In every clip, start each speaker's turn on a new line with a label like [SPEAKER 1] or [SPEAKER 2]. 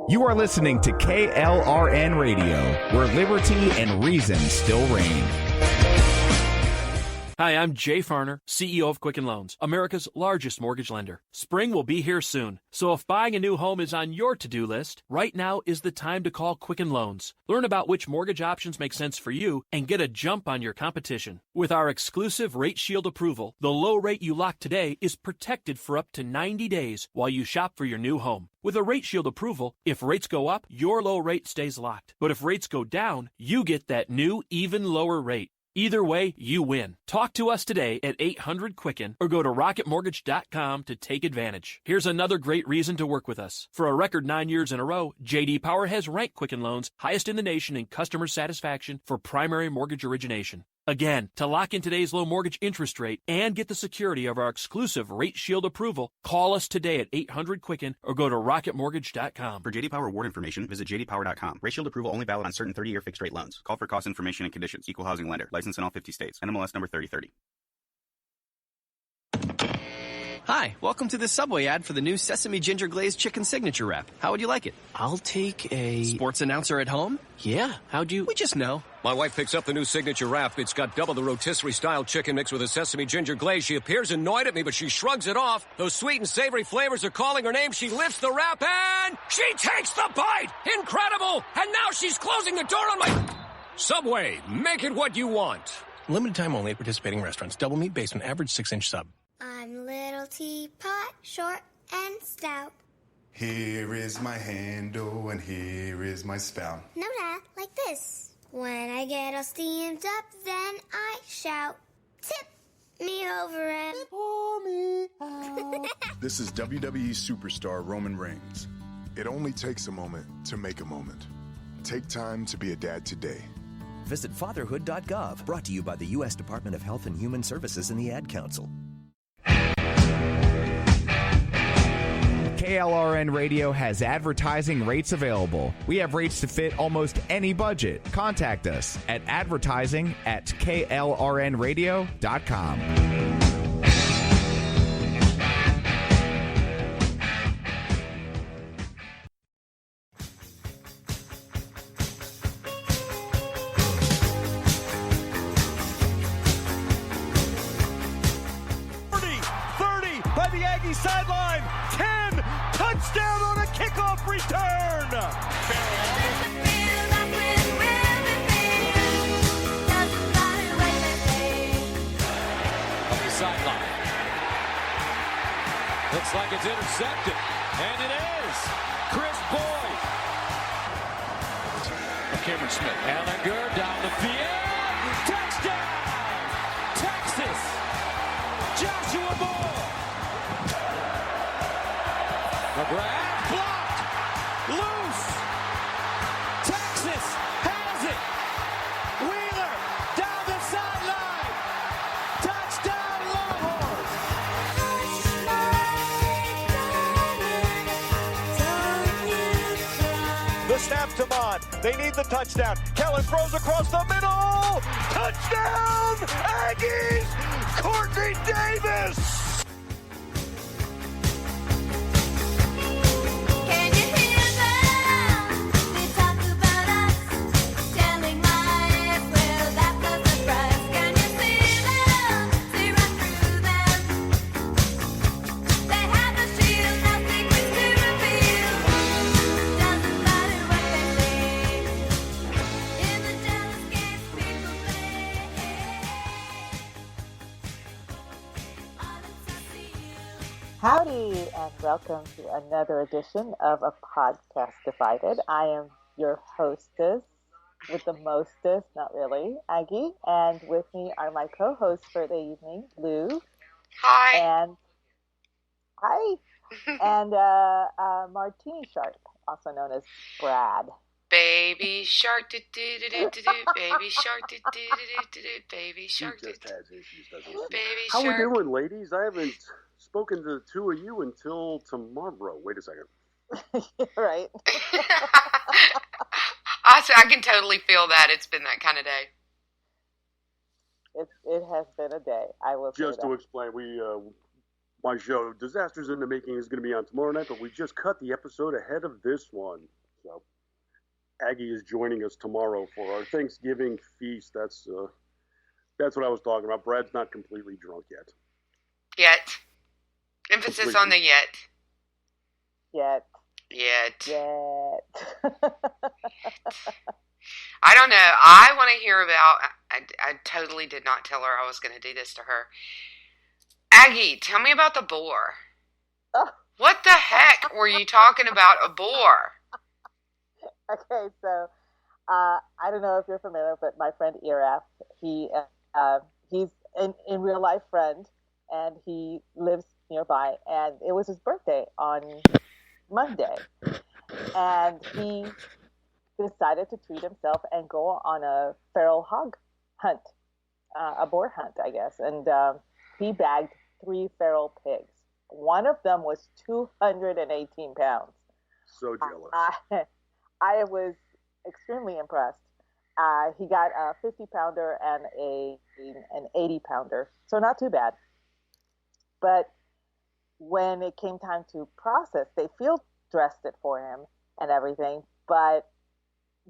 [SPEAKER 1] You are listening to KLRN Radio, where liberty and reason still reign.
[SPEAKER 2] Hi, I'm Jay Farner, CEO of Quicken Loans, America's largest mortgage lender. Spring will be here soon, so if buying a new home is on your to-do list, right now is the time to call Quicken Loans. Learn about which mortgage options make sense for you and get a jump on your competition. With our exclusive Rate Shield approval, the low rate you lock today is protected for up to 90 days while you shop for your new home. With a Rate Shield approval, if rates go up, your low rate stays locked. But if rates go down, you get that new, even lower rate. Either way, you win. Talk to us today at 800-QUICKEN or go to rocketmortgage.com to take advantage. Here's another great reason to work with us. For a record 9 years in a row, J.D. Power has ranked Quicken Loans highest in the nation in customer satisfaction for primary mortgage origination. Again, to lock in today's low mortgage interest rate and get the security of our exclusive Rate Shield approval, call us today at 800-QUICKEN or go to rocketmortgage.com.
[SPEAKER 3] For J.D. Power award information, visit jdpower.com. Rate Shield approval only valid on certain 30-year fixed-rate loans. Call for cost information and conditions. Equal housing lender. License in all 50 states. NMLS number 3030.
[SPEAKER 4] Hi, welcome to the Subway ad for the new Sesame Ginger Glazed Chicken Signature Wrap. How would you like it?
[SPEAKER 5] I'll take a...
[SPEAKER 4] Sports announcer at home?
[SPEAKER 5] Yeah, how'd you...
[SPEAKER 4] We just know.
[SPEAKER 6] My wife picks up the new Signature Wrap. It's got double the rotisserie-style chicken mix with a sesame ginger glaze. She appears annoyed at me, but she shrugs it off. Those sweet and savory flavors are calling her name. She lifts the wrap and she takes the bite! Incredible! And now she's closing the door on my... Subway, make it what you want.
[SPEAKER 5] Limited time only at participating restaurants. Double meat based on average 6-inch sub.
[SPEAKER 7] I'm little teapot, short and stout.
[SPEAKER 8] Here is my handle and here is my spout.
[SPEAKER 7] No, Dad, like this. When I get all steamed up, then I shout, tip me over and pour me out.
[SPEAKER 9] This is WWE superstar Roman Reigns. It only takes a moment to make a moment. Take time to be a dad today.
[SPEAKER 10] Visit fatherhood.gov, brought to you by the U.S. Department of Health and Human Services and the Ad Council.
[SPEAKER 1] KLRN Radio has advertising rates available. We have rates to fit almost any budget. Contact us at advertising@klrnradio.com.
[SPEAKER 11] Sideline, 10, touchdown on a kickoff return.
[SPEAKER 6] On the sideline. Looks like it's intercepted, and it is. Chris Boyd. Cameron Smith. Ellinger down the field. Touchdown! Texas! Joshua Moore. McGrath blocked, loose. Texas has it. Wheeler down the sideline. Touchdown
[SPEAKER 11] Longhorns. The snap's to Mond. They need the touchdown. Kellen throws across the middle. Touchdown, Aggies! Courtney Davis.
[SPEAKER 12] Howdy, and welcome to another edition of A Podcast Divided. I am your hostess with the mostest, not really, Aggie, and with me are my co-hosts for the evening, Lou.
[SPEAKER 13] Hi.
[SPEAKER 12] And hi. And Martini Shark, also known as Brad.
[SPEAKER 13] Baby shark, do do do do do do. Baby shark, do do do do do. Baby shark, do do. Baby
[SPEAKER 14] How
[SPEAKER 13] shark.
[SPEAKER 14] we doing, ladies? I haven't spoken to the two of you until tomorrow. Wait a second.
[SPEAKER 12] Right.
[SPEAKER 13] I can totally feel that. It's been that kind of day.
[SPEAKER 12] It has been a day. I will say
[SPEAKER 14] Just to
[SPEAKER 12] that.
[SPEAKER 14] explain, we My show, Disasters in the Making, is going to be on tomorrow night, but we just cut the episode ahead of this one. So Aggie is joining us tomorrow for our Thanksgiving feast. That's what I was talking about. Brad's not completely drunk yet.
[SPEAKER 13] Yet. Emphasis on the yet.
[SPEAKER 12] Yet.
[SPEAKER 13] I don't know. I want to hear about... I totally did not tell her I was going to do this to her. Aggie, tell me about the boar.
[SPEAKER 12] Oh.
[SPEAKER 13] What the heck were you talking about a boar?
[SPEAKER 12] Okay, so I don't know if you're familiar, but my friend Iraf, he's in real life friend, and he lives nearby, and it was his birthday on Monday, and he decided to treat himself and go on a feral hog hunt, a boar hunt, I guess, and he bagged 3 feral pigs. One of them was 218 pounds.
[SPEAKER 14] So jealous.
[SPEAKER 12] I was extremely impressed. He got a 50-pounder and an 80-pounder, so not too bad. But when it came time to process, they field dressed it for him and everything, but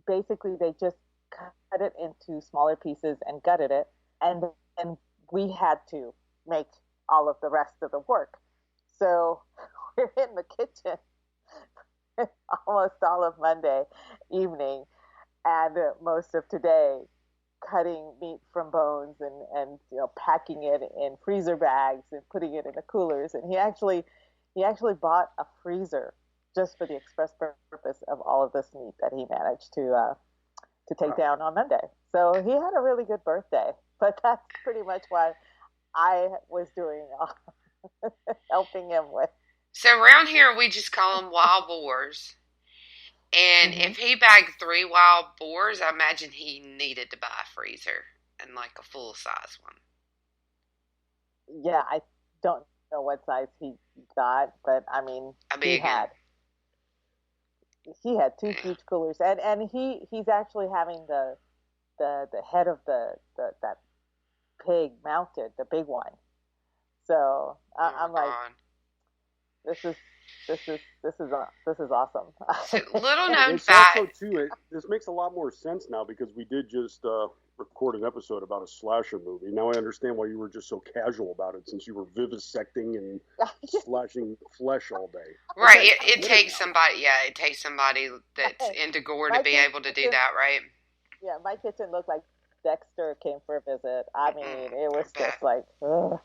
[SPEAKER 12] basically they just cut it into smaller pieces and gutted it, and then we had to make all of the rest of the work. So we're in the kitchen almost all of Monday evening and most of today, cutting meat from bones and packing it in freezer bags and putting it in the coolers. And he actually bought a freezer just for the express purpose of all of this meat that he managed to take down on Monday. So he had a really good birthday, but that's pretty much what I was doing, helping him with.
[SPEAKER 13] So around here, we just call them wild boars. And if he bagged 3 wild boars, I imagine he needed to buy a freezer and like a full-size one.
[SPEAKER 12] Yeah, I don't know what size he got, but I mean, he had 2 huge coolers, and he's actually having the head of that pig mounted, the big one. So I'm like, this is awesome.
[SPEAKER 13] So, little known
[SPEAKER 14] It's
[SPEAKER 13] fact.
[SPEAKER 14] also too, this makes a lot more sense now because we did just record an episode about a slasher movie. Now I understand why you were just so casual about it, since you were vivisecting and slashing flesh all day.
[SPEAKER 13] Right, it takes somebody. Yeah, it takes somebody that's into gore to be able to do that, right?
[SPEAKER 12] Yeah, my kitchen looked like Dexter came for a visit. I mean, it was just like, ugh.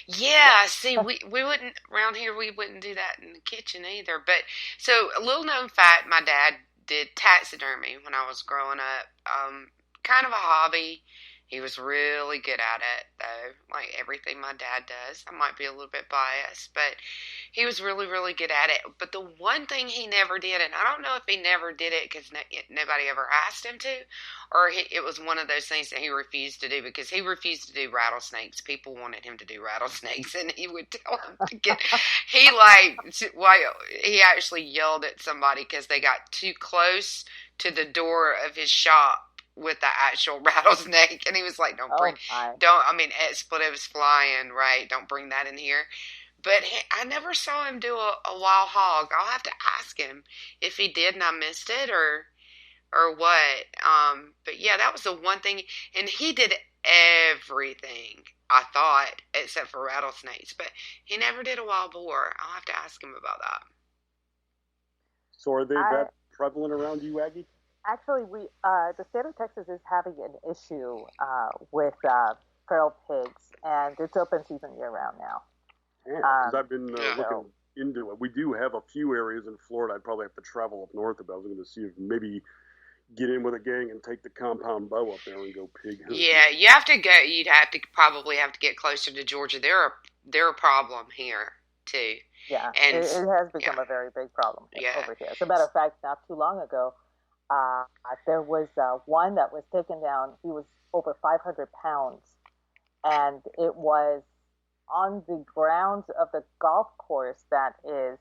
[SPEAKER 13] Yeah, see, we wouldn't, around here, we wouldn't do that in the kitchen either. But, so, a little known fact, my dad did taxidermy when I was growing up. Kind of a hobby. He was really good at it, though, like everything my dad does. I might be a little bit biased, but he was really, really good at it. But the one thing he never did, and I don't know if he never did it because nobody ever asked him to, or it was one of those things that he refused to do, because he refused to do rattlesnakes. People wanted him to do rattlesnakes, and he would tell them to get, he actually yelled at somebody because they got too close to the door of his shop with the actual rattlesnake, and he was like, expletives flying, right? Don't bring that in here. But I never saw him do a wild hog. I'll have to ask him if he did and I missed it or what. But yeah, that was the one thing, and he did everything, I thought, except for rattlesnakes, but he never did a wild boar. I'll have to ask him about that.
[SPEAKER 14] So are they that prevalent around you, Aggie?
[SPEAKER 12] Actually, the state of Texas is having an issue with feral pigs, and it's open season year-round now.
[SPEAKER 14] Because I've been looking into it. We do have a few areas in Florida I'd probably have to travel up north about. I was going to see if maybe get in with a gang and take the compound bow up there and go pig hunting.
[SPEAKER 13] Yeah, you'd probably have to get closer to Georgia. They're a problem here, too.
[SPEAKER 12] Yeah,
[SPEAKER 13] and
[SPEAKER 12] it has become a very big problem over here. As a matter of fact, not too long ago, there was one that was taken down. He was over 500 pounds, and it was on the grounds of the golf course that is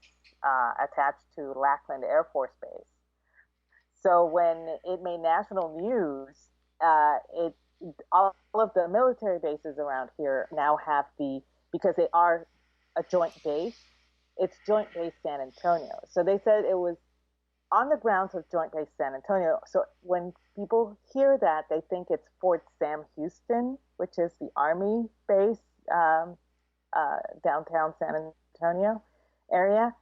[SPEAKER 12] attached to Lackland Air Force Base. So when it made national news, all of the military bases around here now have because they are a joint base. It's Joint Base San Antonio. So they said it was on the grounds of Joint Base San Antonio. So when people hear that, they think it's Fort Sam Houston, which is the Army base downtown San Antonio area.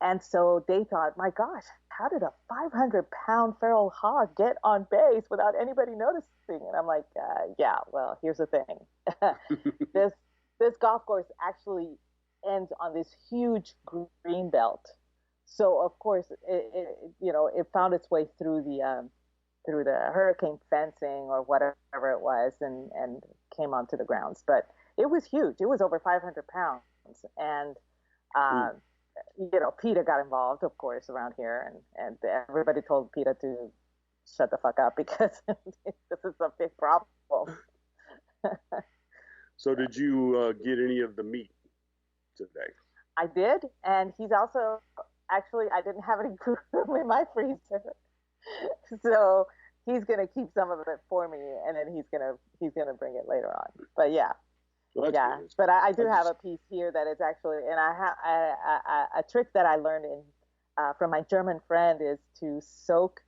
[SPEAKER 12] And so they thought, my gosh, how did a 500-pound feral hog get on base without anybody noticing? And I'm like, yeah, well, here's the thing. This golf course actually ends on this huge green belt. So of course, it found its way through the hurricane fencing or whatever it was, and came onto the grounds. But it was huge. It was over 500 pounds, and PETA got involved, of course, around here, and everybody told PETA to shut the fuck up because this is a big problem.
[SPEAKER 14] So did you get any of the meat today?
[SPEAKER 12] I did, and he's also actually, I didn't have any room in my freezer, so he's gonna keep some of it for me, and then he's gonna bring it later on. But yeah.
[SPEAKER 14] Well,
[SPEAKER 12] yeah,
[SPEAKER 14] good.
[SPEAKER 12] but I do have a piece here that is actually, and I have a trick that I learned from my German friend is to soak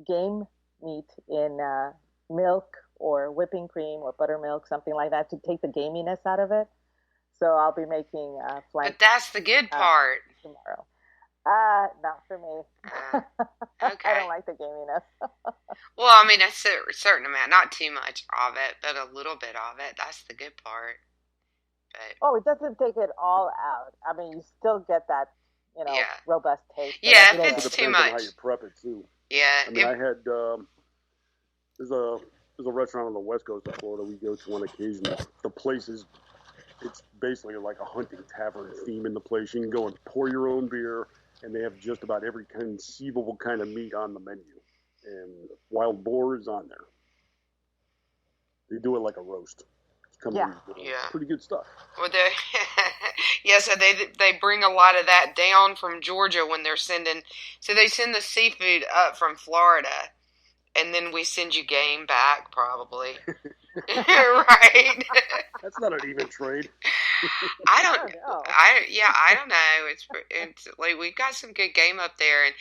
[SPEAKER 12] game meat in milk or whipping cream or buttermilk, something like that, to take the gaminess out of it. So I'll be making flank.
[SPEAKER 13] But that's the good part.
[SPEAKER 12] Tomorrow. Not for me.
[SPEAKER 13] Okay.
[SPEAKER 12] I don't like the gaminess.
[SPEAKER 13] Well, I mean, a certain amount, not too much of it, but a little bit of it. That's the good part. But,
[SPEAKER 12] it doesn't take it all out. I mean, you still get that, robust taste.
[SPEAKER 13] Yeah, if it's too much.
[SPEAKER 14] On how you prep it too.
[SPEAKER 13] Yeah.
[SPEAKER 14] I mean, I had there's a restaurant on the west coast of Florida we go to on occasion. The place it's basically like a hunting tavern theme in the place. You can go and pour your own beer, and they have just about every conceivable kind of meat on the menu. And wild boar is on there. They do it like a roast. Pretty good stuff.
[SPEAKER 13] Well, so they bring a lot of that down from Georgia when they're sending. So they send the seafood up from Florida, and then we send you game back, probably. Right?
[SPEAKER 14] That's not an even trade.
[SPEAKER 13] I don't know. I don't know. It's like we've got some good game up there, and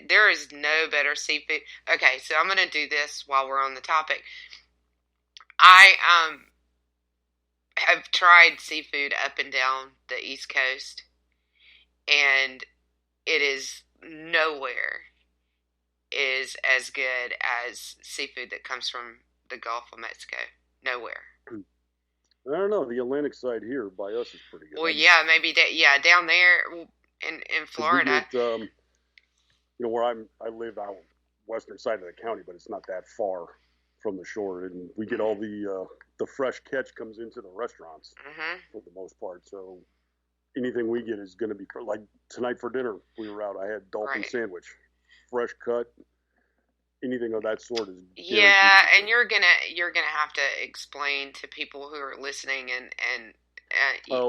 [SPEAKER 13] there is no better seafood. Okay, so I'm gonna do this while we're on the topic. I have tried seafood up and down the East Coast, and it is nowhere is as good as seafood that comes from the Gulf of Mexico. Nowhere.
[SPEAKER 14] I don't know. The Atlantic side here by us is pretty good.
[SPEAKER 13] Well, yeah, maybe that. Yeah, down there in Florida.
[SPEAKER 14] Get, where I live out western side of the county, but it's not that far from the shore, and we get all the fresh catch comes into the restaurants for the most part. So anything we get is going to be like tonight for dinner. We were out. I had dolphin sandwich, fresh cut. Anything of that sort is
[SPEAKER 13] and you're gonna have to explain to people who are listening and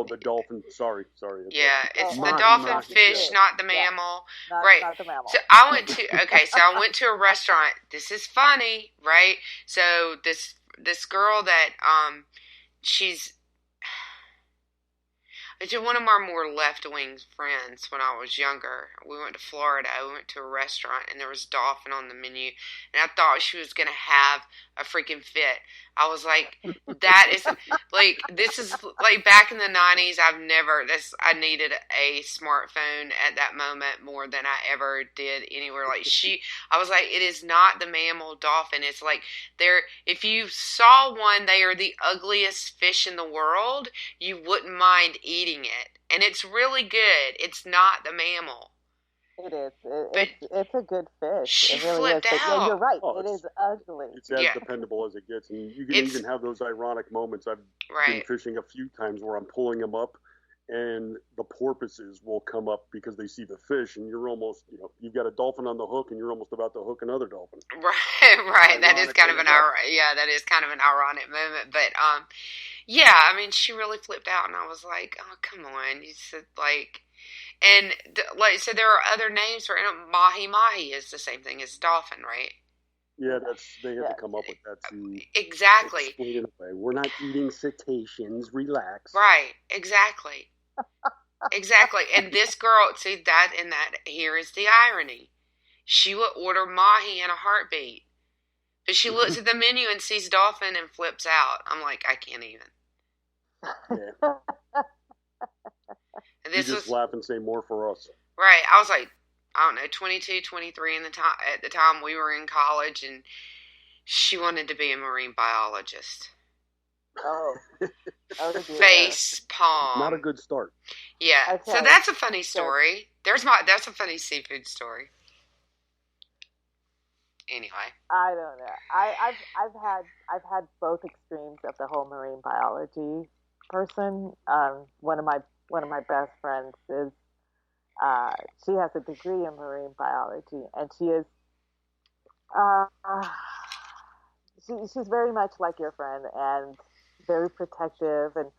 [SPEAKER 14] the dolphin. Sorry.
[SPEAKER 13] Yeah, it's the dolphin fish, not the mammal. Right.
[SPEAKER 12] Not the mammal.
[SPEAKER 13] So I went to a restaurant. This is funny, right? So this girl that she's one of our more left-wing friends when I was younger. We went to Florida. We went to a restaurant, and there was dolphin on the menu. And I thought she was going to have a freaking fit. I was like, that is, like, this is, like, back in the 90s, I needed a smartphone at that moment more than I ever did anywhere. Like, I was like, it is not the mammal dolphin. It's like, if you saw one, they are the ugliest fish in the world. You wouldn't mind eating it. And it's really good. It's not the mammal.
[SPEAKER 12] It is. It's a good fish.
[SPEAKER 13] She
[SPEAKER 12] it really
[SPEAKER 13] flipped
[SPEAKER 12] is.
[SPEAKER 13] out.
[SPEAKER 12] Yeah, you're right. It is ugly.
[SPEAKER 14] It's as dependable as it gets. And you can even have those ironic moments. I've been fishing a few times where I'm pulling them up and the porpoises will come up because they see the fish and you're almost, you've got a dolphin on the hook and you're almost about to hook another dolphin.
[SPEAKER 13] Right. That is kind of an ironic moment. But, I mean, she really flipped out and I was like, oh, come on. You said and so there are other names for it. Mahi is the same thing as dolphin, right?
[SPEAKER 14] Yeah, they had to come up with that to
[SPEAKER 13] exactly.
[SPEAKER 14] Explain it away. We're not eating cetaceans. Relax.
[SPEAKER 13] Right, exactly. Exactly. And this girl, see that, and that here is the irony. She would order mahi in a heartbeat. But she looks at the menu and sees dolphin and flips out. I'm like, I can't even.
[SPEAKER 14] Yeah.
[SPEAKER 13] And this
[SPEAKER 14] you just
[SPEAKER 13] was,
[SPEAKER 14] laugh and say more for us.
[SPEAKER 13] right. I was like, I don't know, 22, 23 at the time we were in college, and she wanted to be a marine biologist.
[SPEAKER 12] Oh. Oh dear.
[SPEAKER 13] Face palm.
[SPEAKER 14] Not a good start.
[SPEAKER 13] Yeah.
[SPEAKER 12] Okay.
[SPEAKER 13] So that's a funny story. That's a funny seafood story. Anyway.
[SPEAKER 12] I don't know. I've had both extremes of the whole marine biology person. One of my best friends is she has a degree in marine biology, and she is she's very much like your friend and very protective, and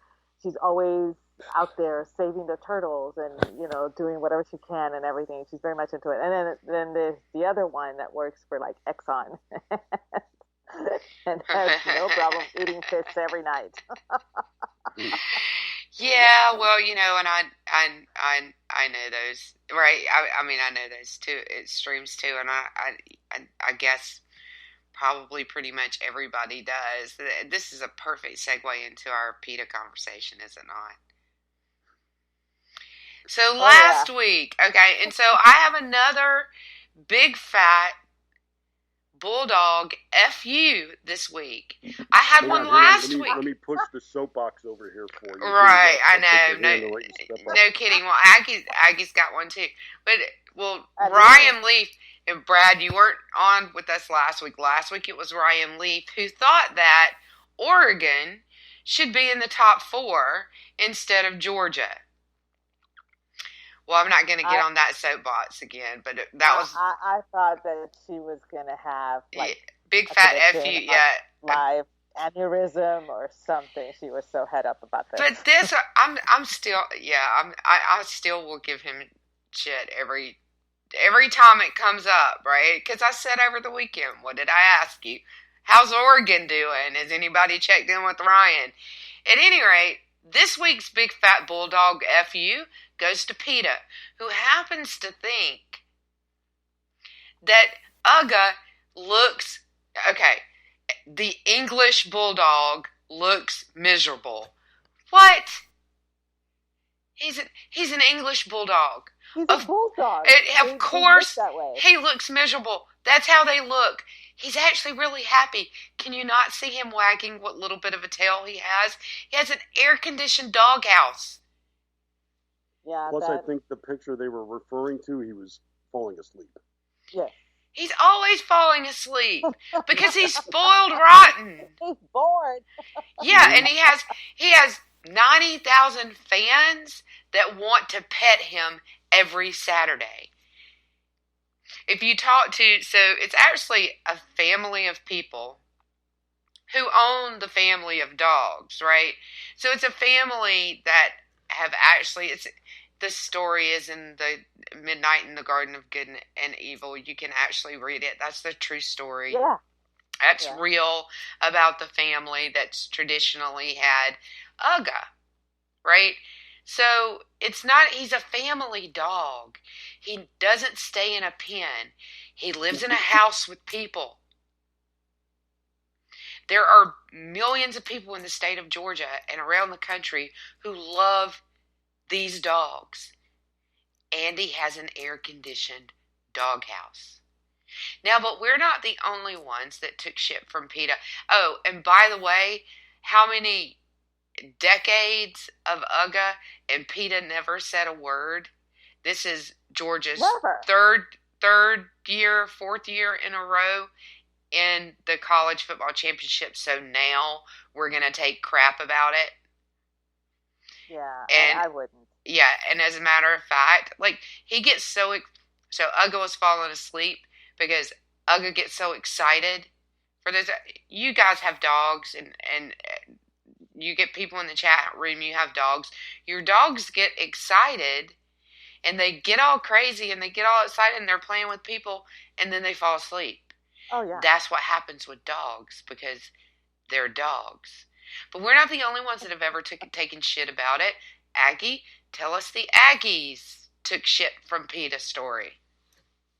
[SPEAKER 12] she's always out there saving the turtles and doing whatever she can and everything. She's very much into it. And then there's the other one that works for like Exxon and has no problem eating fish every night.
[SPEAKER 13] Yeah, well, and I know those, right? I mean, I know those two extremes too, and I guess probably pretty much everybody does. This is a perfect segue into our PETA conversation, is it not? So last week, okay, and so I have another big fat bulldog FU this week. I had one last week.
[SPEAKER 14] Let me push the soapbox over here for you.
[SPEAKER 13] Right, I know. No kidding. Well, Aggie's got one too. But, Ryan Leaf, and Brad, you weren't on with us last week. Last week it was Ryan Leaf who thought that Oregon should be in the top 4 instead of Georgia. Well, I'm not going to get on that soapbox again, but that was...
[SPEAKER 12] I thought that she was going to have,
[SPEAKER 13] big fat FU,
[SPEAKER 12] live aneurysm or something. She was so head up about this.
[SPEAKER 13] But this, I'm still, I still will give him shit every time it comes up, right? Because I said over the weekend, what did I ask you? How's Oregon doing? Has anybody checked in with Ryan? At any rate, this week's Big Fat Bulldog FU goes to PETA, who happens to think that Uga looks, the English Bulldog looks miserable. What? He's an English Bulldog.
[SPEAKER 12] He's a bulldog.
[SPEAKER 13] Of course, he looks miserable. That's how they look. He's actually really happy. Can you not see him wagging what little bit of a tail he has? He has an air-conditioned doghouse.
[SPEAKER 12] Yeah.
[SPEAKER 14] Plus, I think the picture they were referring to, he was falling asleep.
[SPEAKER 12] Yes.
[SPEAKER 13] He's always falling asleep because he's spoiled rotten.
[SPEAKER 12] He's bored.
[SPEAKER 13] Yeah, and he has 90,000 fans that want to pet him every Saturday. If you talk to, so it's actually a family of people who own the family of dogs, right? So it's a family that have actually, the story is in the Midnight in the Garden of Good and Evil. You can actually read it. That's the true story.
[SPEAKER 12] Yeah.
[SPEAKER 13] That's real about the family that's traditionally had Uga, right? So it's not, he's a family dog. He doesn't stay in a pen. He lives in a house with people. There are millions of people in the state of Georgia and around the country who love these dogs. Andy has an air-conditioned doghouse. Now, but we're not the only ones that took shit from PETA. Oh, and by the way, how many decades of Uga and PETA never said a word? This is Georgia's third year, 4th year in a row in the college football championship. So now we're going to take crap about it.
[SPEAKER 12] Yeah,
[SPEAKER 13] and
[SPEAKER 12] I wouldn't.
[SPEAKER 13] Yeah, and as a matter of fact, he gets so Uga was falling asleep because Uga gets so excited for this. You guys have dogs, and you get people in the chat room, you have dogs. Your dogs get excited, and they get all crazy, and they get all excited, and they're playing with people, and then they fall asleep.
[SPEAKER 12] Oh, yeah.
[SPEAKER 13] That's what happens with dogs, because they're dogs. But we're not the only ones that have ever taken shit about it. Aggie, tell us the Aggies took shit from PETA story.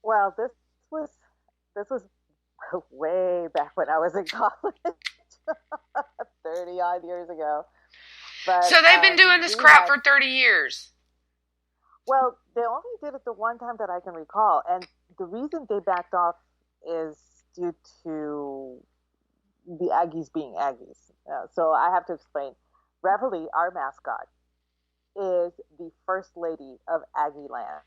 [SPEAKER 12] Well, this was way back when I was in college, 30 odd years ago. But,
[SPEAKER 13] so they've been doing this crap for 30 years.
[SPEAKER 12] Well, they only did it the one time that I can recall, and the reason they backed off is due to the Aggies being Aggies. So I have to explain. Reveille, our mascot, is the first lady of Aggie Land.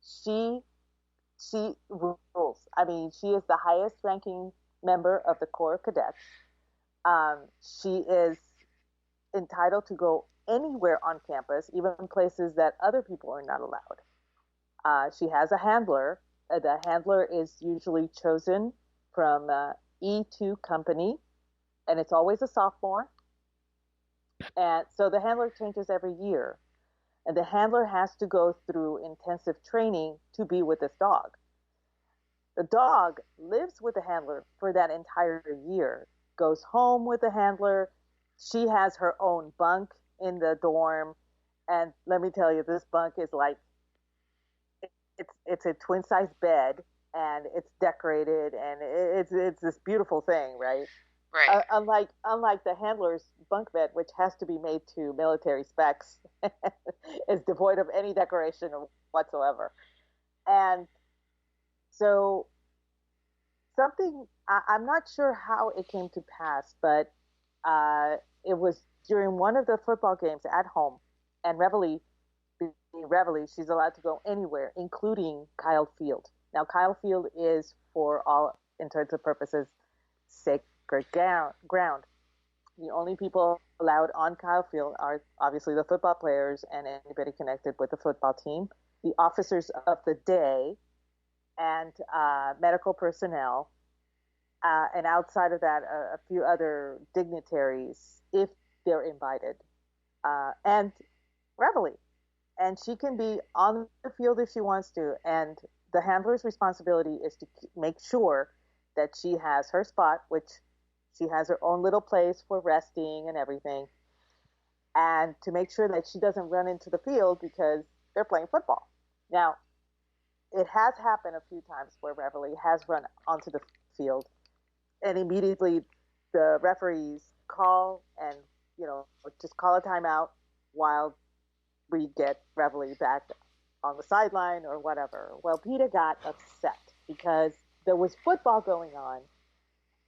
[SPEAKER 12] She rules. I mean, she is the highest ranking member of the Corps of Cadets. She is entitled to go anywhere on campus, even places that other people are not allowed. She has a handler. The handler is usually chosen from E2 company, and it's always a sophomore. And so the handler changes every year. And the handler has to go through intensive training to be with this dog. The dog lives with the handler for that entire year, goes home with the handler. She has her own bunk in the dorm. And let me tell you, this bunk is like, it's a twin-size bed, and it's decorated, and it's this beautiful thing, right?
[SPEAKER 13] Right.
[SPEAKER 12] Unlike the handler's bunk bed, which has to be made to military specs, is devoid of any decoration whatsoever. And so I'm not sure how it came to pass, but it was during one of the football games at home, and Reveille, she's allowed to go anywhere, including Kyle Field. Now, Kyle Field is, for all intents and purposes, sacred ground. The only people allowed on Kyle Field are obviously the football players and anybody connected with the football team, the officers of the day, and medical personnel, and outside of that, a few other dignitaries, if they're invited, and Reveille. And she can be on the field if she wants to, and the handler's responsibility is to make sure that she has her spot, which she has her own little place for resting and everything, and to make sure that she doesn't run into the field because they're playing football. Now, it has happened a few times where Reveille has run onto the field, and immediately the referees call and, just call a timeout while we get Reveille back on the sideline or whatever. Well, PETA got upset because there was football going on,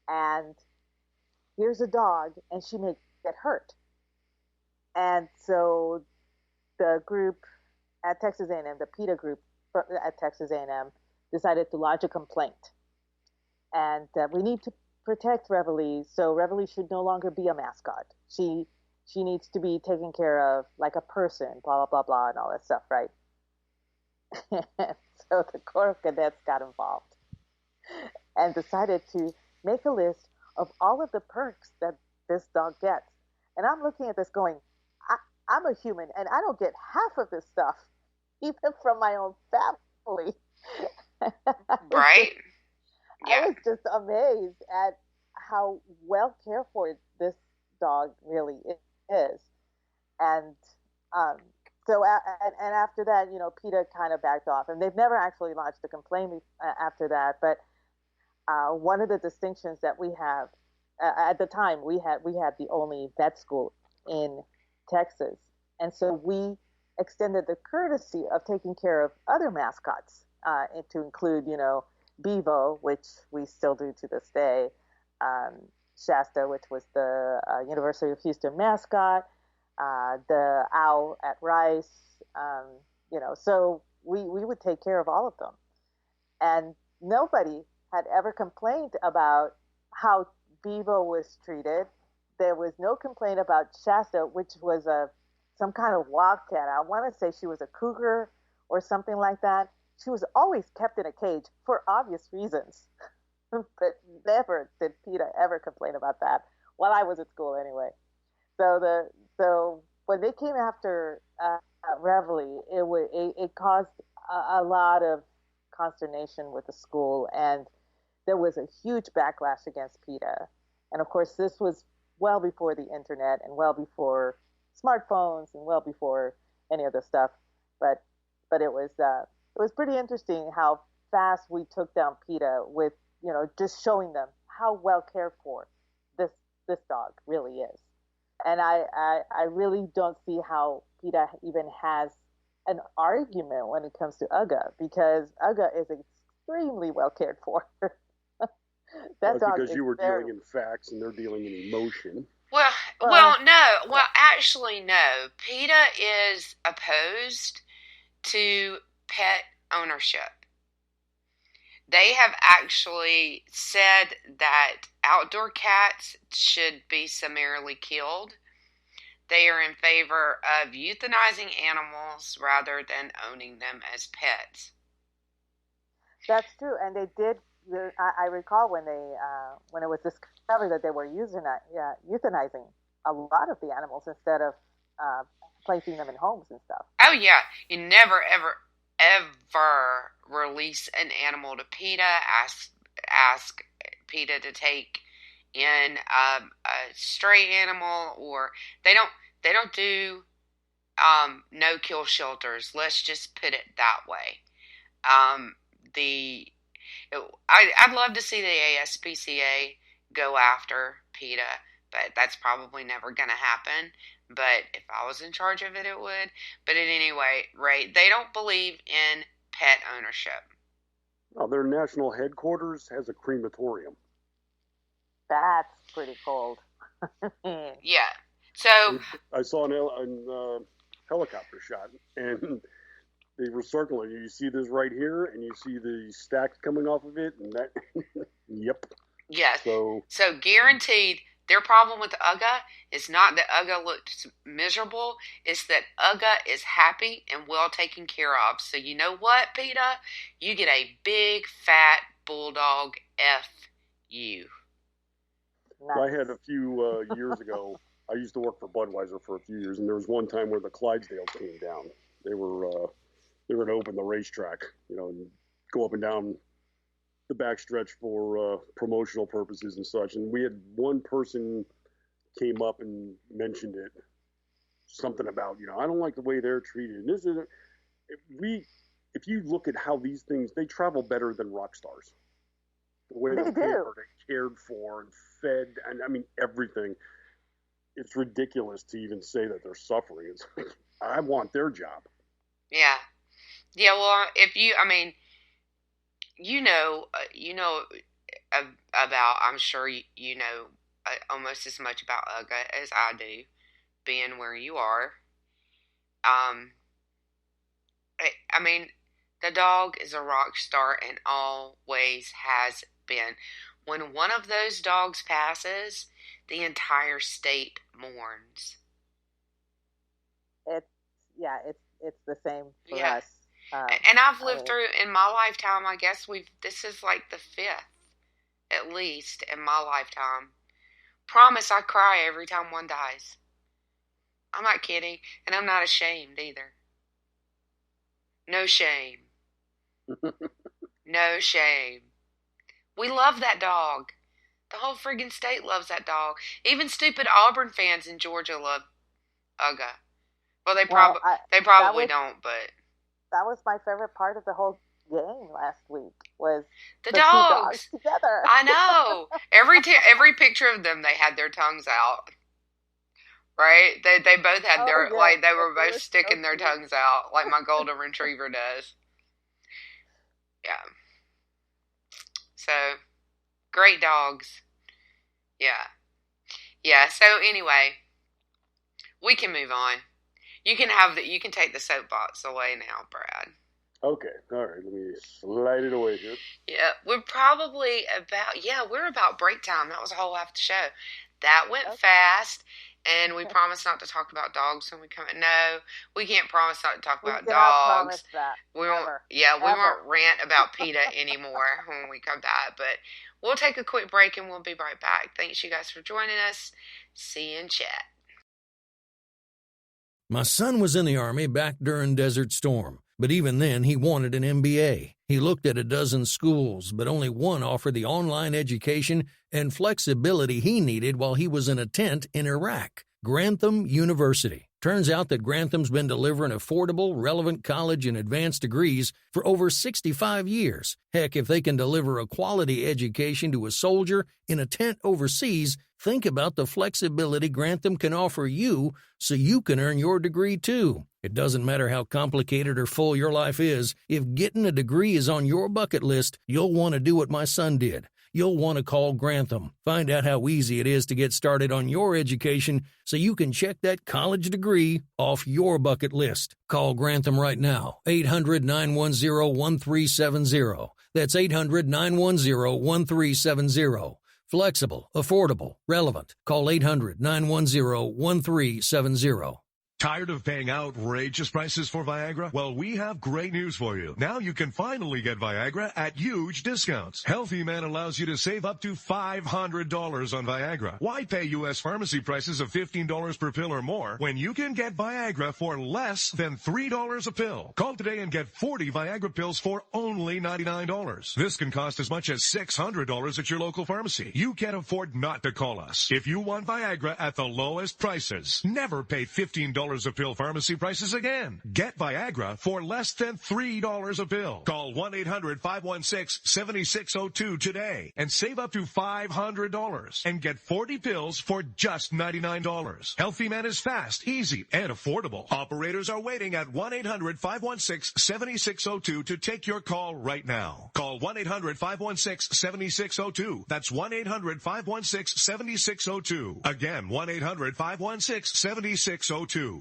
[SPEAKER 12] and here's a dog, and she may get hurt. And so the group at Texas A&M, the PETA group at Texas A&M, decided to lodge a complaint. And we need to protect Reveille, so Reveille should no longer be a mascot. She needs to be taken care of like a person, blah, blah, blah, blah, and all that stuff, right? So the Corps of Cadets got involved and decided to make a list of all of the perks that this dog gets. And I'm looking at this going, I'm a human, and I don't get half of this stuff, even from my own family.
[SPEAKER 13] Right?
[SPEAKER 12] I was just amazed at how well cared for this dog really is. And so after that, PETA kind of backed off, and they've never actually lodged a complaint after that. But one of the distinctions that we have at the time, we had the only vet school in Texas, and so we extended the courtesy of taking care of other mascots, to include, Bevo, which we still do to this day, Shasta, which was the University of Houston mascot, the owl at Rice, so we would take care of all of them. And nobody had ever complained about how Bevo was treated. There was no complaint about Shasta, which was some kind of wildcat. I want to say she was a cougar or something like that. She was always kept in a cage for obvious reasons. But never did PETA ever complain about that while I was at school anyway. So when they came after Reveille, it caused a lot of consternation with the school, and there was a huge backlash against PETA. And of course, this was well before the internet and well before smartphones and well before any of the stuff, but it was pretty interesting how fast we took down PETA with, just showing them how well cared for this dog really is. And I really don't see how PETA even has an argument when it comes to Uga, because Uga is extremely well cared for.
[SPEAKER 14] That's because you were dealing in facts and they're dealing in emotion.
[SPEAKER 13] Actually, no. PETA is opposed to pet ownership. They have actually said that outdoor cats should be summarily killed. They are in favor of euthanizing animals rather than owning them as pets.
[SPEAKER 12] That's true, and they did. I recall when it was discovered that they were euthanizing a lot of the animals instead of placing them in homes and stuff.
[SPEAKER 13] Oh yeah, you never ever release an animal to PETA. Ask PETA to take in a stray animal, or they don't do no kill shelters. Let's just put it that way. I'd love to see the ASPCA go after PETA, but that's probably never going to happen. But if I was in charge of it, it would. But at any rate, they don't believe in pet ownership.
[SPEAKER 14] Well, their national headquarters has a crematorium.
[SPEAKER 12] That's pretty cold.
[SPEAKER 13] Yeah. So
[SPEAKER 14] I saw a helicopter shot, and they were circling. You see this right here, and you see the stacks coming off of it, and that. Yep.
[SPEAKER 13] Yes.
[SPEAKER 14] So
[SPEAKER 13] guaranteed. Their problem with Uga is not that Uga looks miserable. It's that Uga is happy and well taken care of. So you know what, PETA? You get a big, fat bulldog F you.
[SPEAKER 12] Nice.
[SPEAKER 14] I had a few years ago. I used to work for Budweiser for a few years, and there was one time where the Clydesdales came down. They were going to open the racetrack, and go up and down the backstretch for promotional purposes and such. And we had one person came up and mentioned it, something about, I don't like the way they're treated. And this is, if you look at how these things, they travel better than rock stars. The way they're cared for and fed, and I mean everything. It's ridiculous to even say that they're suffering. It's like, I want their job.
[SPEAKER 13] Yeah. Yeah. Well, about, I'm sure you know almost as much about Uga as I do, being where you are. The dog is a rock star and always has been. When one of those dogs passes, the entire state mourns.
[SPEAKER 12] It's the same for us.
[SPEAKER 13] And I've lived through, in my lifetime, I guess this is like the 5th, at least, in my lifetime. Promise I cry every time one dies. I'm not kidding, and I'm not ashamed either. No shame. No shame. We love that dog. The whole friggin' state loves that dog. Even stupid Auburn fans in Georgia love Uga. Well, they probably don't, but
[SPEAKER 12] that was my favorite part of the whole game last week, was
[SPEAKER 13] the
[SPEAKER 12] dogs.
[SPEAKER 13] Two
[SPEAKER 12] dogs together.
[SPEAKER 13] I know. Every picture of them, they had their tongues out. Right? They both had they were both sticking their tongues out, like my golden retriever does. Yeah. So, great dogs. Yeah. Yeah, so anyway, we can move on. You can take the soapbox away now, Brad.
[SPEAKER 14] Okay, all right, let me slide it away here.
[SPEAKER 13] Yeah, we're probably we're about break time. That was a whole half the show. That went fast, and we promised not to talk about dogs when we come in. No, we can't promise not to talk about dogs.
[SPEAKER 12] That.
[SPEAKER 13] We won't. Yeah, we won't rant about PETA anymore when we come back. But we'll take a quick break, and we'll be right back. Thanks, you guys, for joining us. See you in chat.
[SPEAKER 15] My son was in the Army back during Desert Storm, but even then he wanted an MBA. He looked at a dozen schools, but only one offered the online education and flexibility he needed while he was in a tent in Iraq, Grantham University. Turns out that Grantham's been delivering affordable, relevant college and advanced degrees for over 65 years. Heck, if they can deliver a quality education to a soldier in a tent overseas, think about the flexibility Grantham can offer you so you can earn your degree too. It doesn't matter how complicated or full your life is, if getting a degree is on your bucket list, you'll want to do what my son did. You'll want to call Grantham. Find out how easy it is to get started on your education so you can check that college degree off your bucket list. Call Grantham right now, 800-910-1370. That's 800-910-1370. Flexible, affordable, relevant. Call 800-910-1370.
[SPEAKER 16] Tired of paying outrageous prices for Viagra? Well, we have great news for you. Now you can finally get Viagra at huge discounts. Healthy Man allows you to save up to $500 on Viagra. Why pay U.S. pharmacy prices of $15 per pill or more when you can get Viagra for less than $3 a pill? Call today and get 40 Viagra pills for only $99. This can cost as much as $600 at your local pharmacy. You can't afford not to call us. If you want Viagra at the lowest prices, never pay $15 a pill pharmacy prices again. Get Viagra for less than $3 a pill. Call 1-800-516-7602 today and save up to $500 and get 40 pills for just $99. Healthy Man is fast, easy, and affordable. Operators are waiting at 1-800-516-7602 to take your call right now. Call 1-800-516-7602. That's 1-800-516-7602. Again, 1-800-516-7602.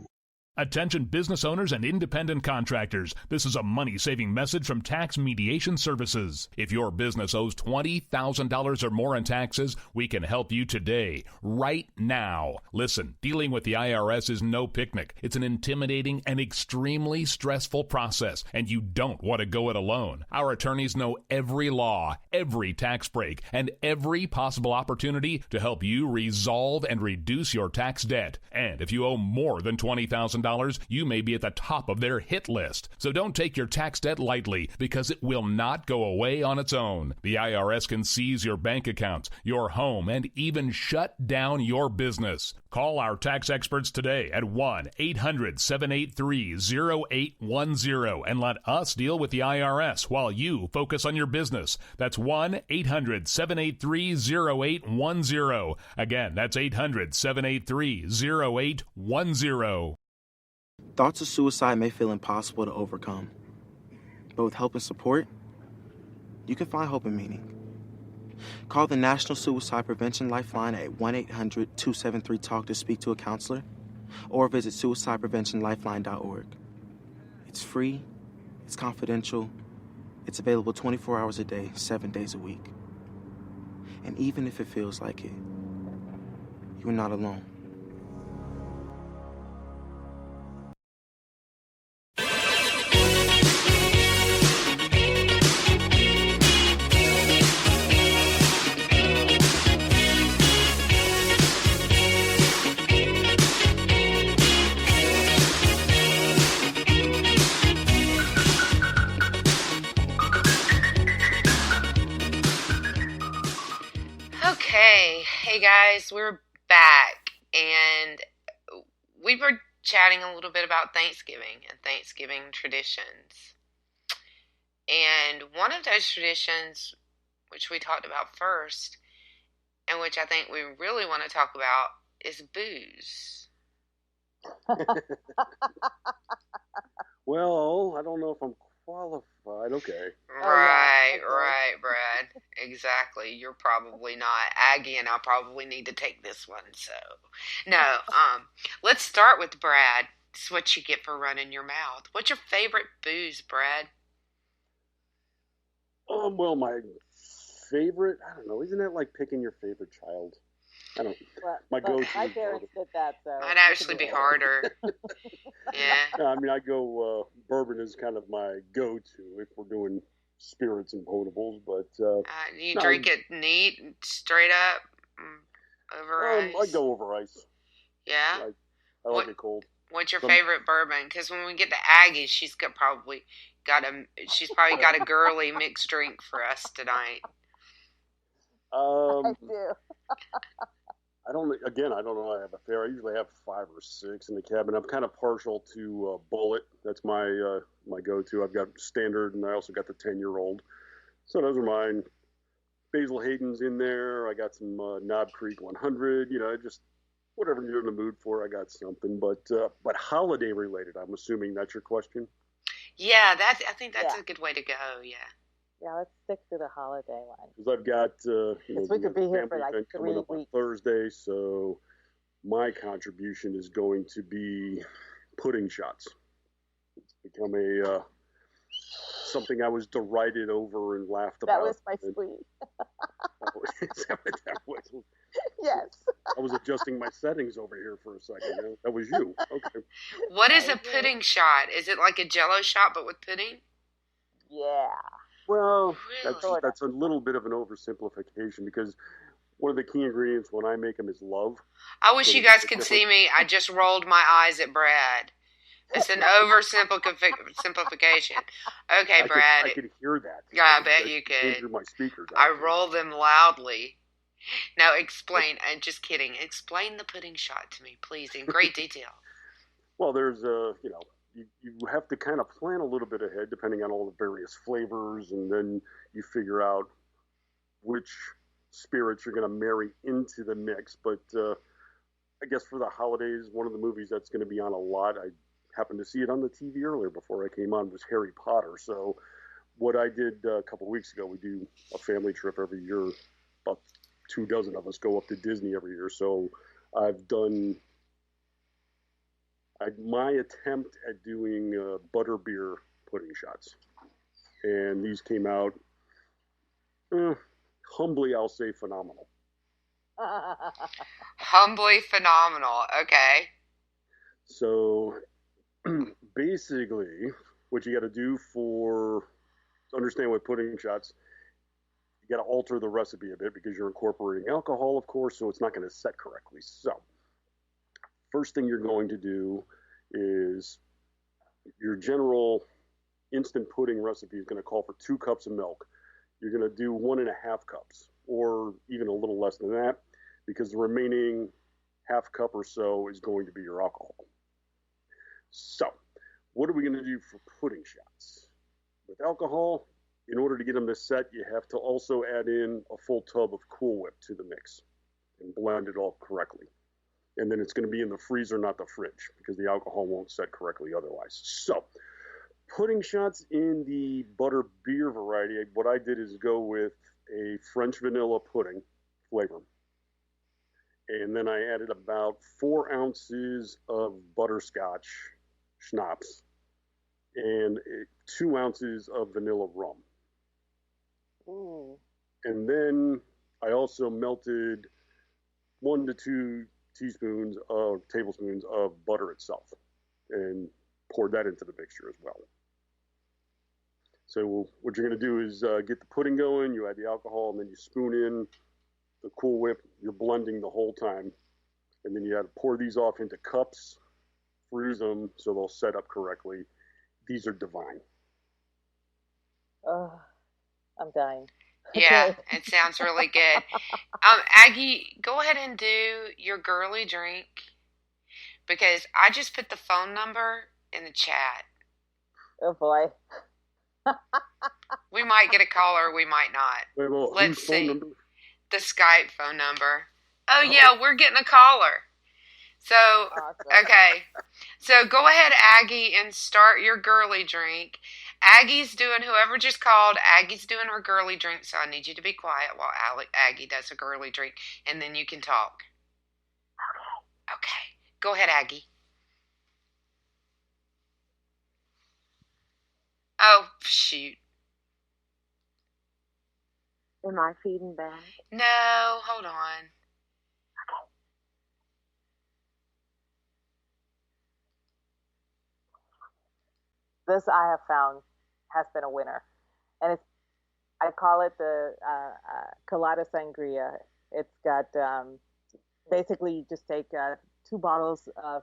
[SPEAKER 17] Attention business owners and independent contractors. This is a money-saving message from Tax Mediation Services. If your business owes $20,000 or more in taxes, we can help you today, right now. Listen, dealing with the IRS is no picnic. It's an intimidating and extremely stressful process, and you don't want to go it alone. Our attorneys know every law, every tax break, and every possible opportunity to help you resolve and reduce your tax debt. And if you owe more than $20,000, you may be at the top of their hit list. So don't take your tax debt lightly, because it will not go away on its own. The IRS can seize your bank accounts, your home, and even shut down your business. Call our tax experts today at 1-800-783-0810 and let us deal with the IRS while you focus on your business. That's 1-800-783-0810. Again, that's 800-783-0810.
[SPEAKER 18] Thoughts of suicide may feel impossible to overcome, but with help and support, you can find hope and meaning. Call the National Suicide Prevention Lifeline at 1-800-273-TALK to speak to a counselor, or visit suicidepreventionlifeline.org. It's free, it's confidential, it's available 24 hours a day, 7 days a week. And even if it feels like it, you're not alone.
[SPEAKER 13] Hey guys, we're back, and we were chatting a little bit about Thanksgiving and Thanksgiving traditions. And one of those traditions, which we talked about first, and which I think we really want to talk about, is booze.
[SPEAKER 14] Well, I don't know if I'm qualified. Okay.
[SPEAKER 13] Right, Brad. Exactly. You're probably not. Aggie and I probably need to take this one. So, no. Let's start with Brad. It's what you get for running your mouth. What's your favorite booze, Brad?
[SPEAKER 14] Well, my favorite, I don't know. Isn't that like picking your favorite child? I don't. My go-to.
[SPEAKER 12] My parents did that, so
[SPEAKER 13] might actually be harder. Yeah.
[SPEAKER 14] I mean, I go. Bourbon is kind of my go-to if we're doing spirits and potables, but
[SPEAKER 13] you drink it neat, straight up, over ice.
[SPEAKER 14] I go over ice.
[SPEAKER 13] Yeah.
[SPEAKER 14] I like it cold.
[SPEAKER 13] What's your favorite bourbon? Because when we get to Aggie, she's probably got a girly mixed drink for us tonight.
[SPEAKER 12] I do.
[SPEAKER 14] I don't know. I have a fair. I usually have 5 or 6 in the cabinet. I'm kind of partial to Bullet. That's my my go-to. I've got Standard, and I also got the 10-year-old. So those are mine. Basil Hayden's in there. I got some Knob Creek 100. Just whatever you're in the mood for. I got something. But holiday related. I'm assuming that's your question.
[SPEAKER 13] Yeah, I think that's a good way to go. Yeah.
[SPEAKER 12] Yeah, let's stick to the holiday one.
[SPEAKER 14] Because I've got
[SPEAKER 12] we could be here for like 3
[SPEAKER 14] weeks. On Thursday, so my contribution is going to be pudding shots. It's become a something I was derided over and laughed about.
[SPEAKER 12] That was my squeeze.
[SPEAKER 14] Is that what that was?
[SPEAKER 12] Yes.
[SPEAKER 14] I was adjusting my settings over here for a second. That was you. Okay.
[SPEAKER 13] What is a pudding shot? Is it like a Jell-O shot but with pudding?
[SPEAKER 12] Yeah.
[SPEAKER 14] Well,
[SPEAKER 13] Really?
[SPEAKER 14] that's a little bit of an oversimplification because one of the key ingredients when I make them is love.
[SPEAKER 13] I wish you guys could see me. I just rolled my eyes at Brad. It's an oversimplification. Okay, Brad.
[SPEAKER 14] I could hear that.
[SPEAKER 13] Yeah, I bet you could.
[SPEAKER 14] Through my speakers.
[SPEAKER 13] I roll them loudly. Now explain. I'm just kidding. Explain the pudding shot to me, please, in great detail.
[SPEAKER 14] Well, there's you have to kind of plan a little bit ahead depending on all the various flavors, and then you figure out which spirits you're going to marry into the mix. But I guess for the holidays, one of the movies that's going to be on a lot, I happened to see it on the TV earlier before I came on, was Harry Potter. So what I did a couple of weeks ago, we do a family trip every year. About 24 of us go up to Disney every year. So I've done my attempt at doing butterbeer pudding shots. And these came out, humbly, I'll say phenomenal.
[SPEAKER 13] Humbly phenomenal. Okay.
[SPEAKER 14] So basically, what you got to do to understand what pudding shots, you got to alter the recipe a bit because you're incorporating alcohol, of course, so it's not going to set correctly. So first thing you're going to do is your general instant pudding recipe is going to call for 2 cups of milk. You're going to do 1.5 cups, or even a little less than that, because the remaining half cup or so is going to be your alcohol. So, what are we going to do for pudding shots? With alcohol, in order to get them to set, you have to also add in a full tub of Cool Whip to the mix and blend it all correctly. And then it's going to be in the freezer, not the fridge, because the alcohol won't set correctly otherwise. So, pudding shots in the butter beer variety, what I did is go with a French vanilla pudding flavor. And then I added about 4 ounces of butterscotch schnapps and 2 ounces of vanilla rum.
[SPEAKER 12] Ooh.
[SPEAKER 14] And then I also melted 1 to 2 tablespoons of butter itself and poured that into the mixture as well. So what you're going to do is get the pudding going, you add the alcohol, and then you spoon in the Cool Whip. You're blending the whole time. And then you got to pour these off into cups, freeze them so they'll set up correctly. These are divine.
[SPEAKER 12] Oh, I'm dying.
[SPEAKER 13] Yeah, it sounds really good. Aggie, go ahead and do your girly drink, because I just put the phone number in the chat.
[SPEAKER 12] Oh, boy.
[SPEAKER 13] We might get a caller, we might not.
[SPEAKER 14] Wait, well,
[SPEAKER 13] let's see.
[SPEAKER 14] Number?
[SPEAKER 13] The Skype phone number. Oh, yeah, we're getting a caller. So, awesome. Okay. So go ahead, Aggie, and start your girly drink. Aggie's doing, whoever just called, Aggie's doing her girly drink, so I need you to be quiet while Aggie does her girly drink, and then you can talk. Okay. Go ahead, Aggie. Oh, shoot.
[SPEAKER 19] Am I feeding back?
[SPEAKER 13] No, hold on.
[SPEAKER 12] This I have found has been a winner, and I call it the colada sangria. It's got basically you just take 2 bottles of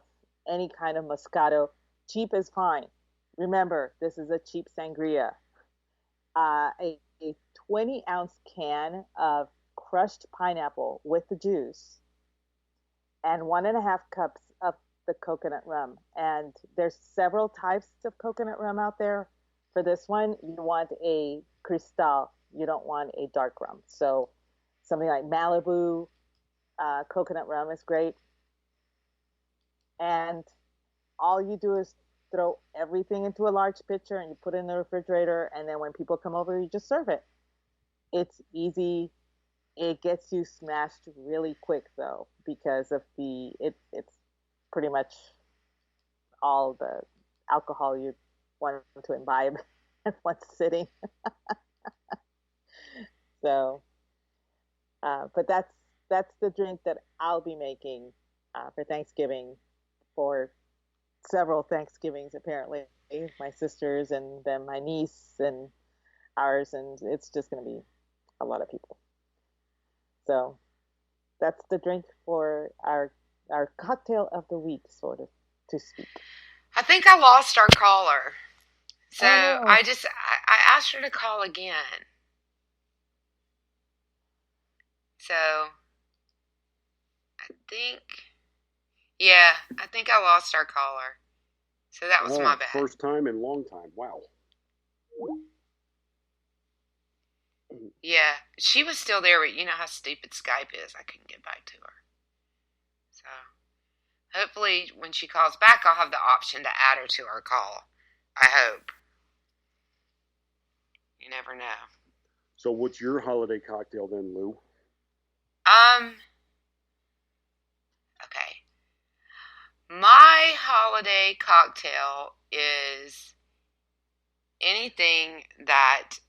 [SPEAKER 12] any kind of Moscato. Cheap is fine. Remember, this is a cheap sangria. A 20-ounce can of crushed pineapple with the juice, and 1.5 cups of the coconut rum. And there's several types of coconut rum out there. For this one, you want a Cristal. You don't want a dark rum. So something like Malibu coconut rum is great. And all you do is throw everything into a large pitcher and you put it in the refrigerator. And then when people come over, you just serve it. It's easy. It gets you smashed really quick though, because of it's pretty much all the alcohol you want to imbibe at one sitting. So, but that's the drink that I'll be making for Thanksgiving, for several Thanksgivings apparently. My sisters and then my niece and ours, and it's just going to be a lot of people. So that's the drink for our cocktail of the week, sort of, to speak.
[SPEAKER 13] I think I lost our caller. So
[SPEAKER 12] Oh, no.
[SPEAKER 13] I asked her to call again. So I think I lost our caller. So that was my bad.
[SPEAKER 14] First time in a long time. Wow.
[SPEAKER 13] Yeah, she was still there, but you know how stupid Skype is. I couldn't get back to her. So hopefully when she calls back, I'll have the option to add her to our call. I hope. You never know.
[SPEAKER 14] So what's your holiday cocktail then, Lou?
[SPEAKER 13] Okay. My holiday cocktail is anything that,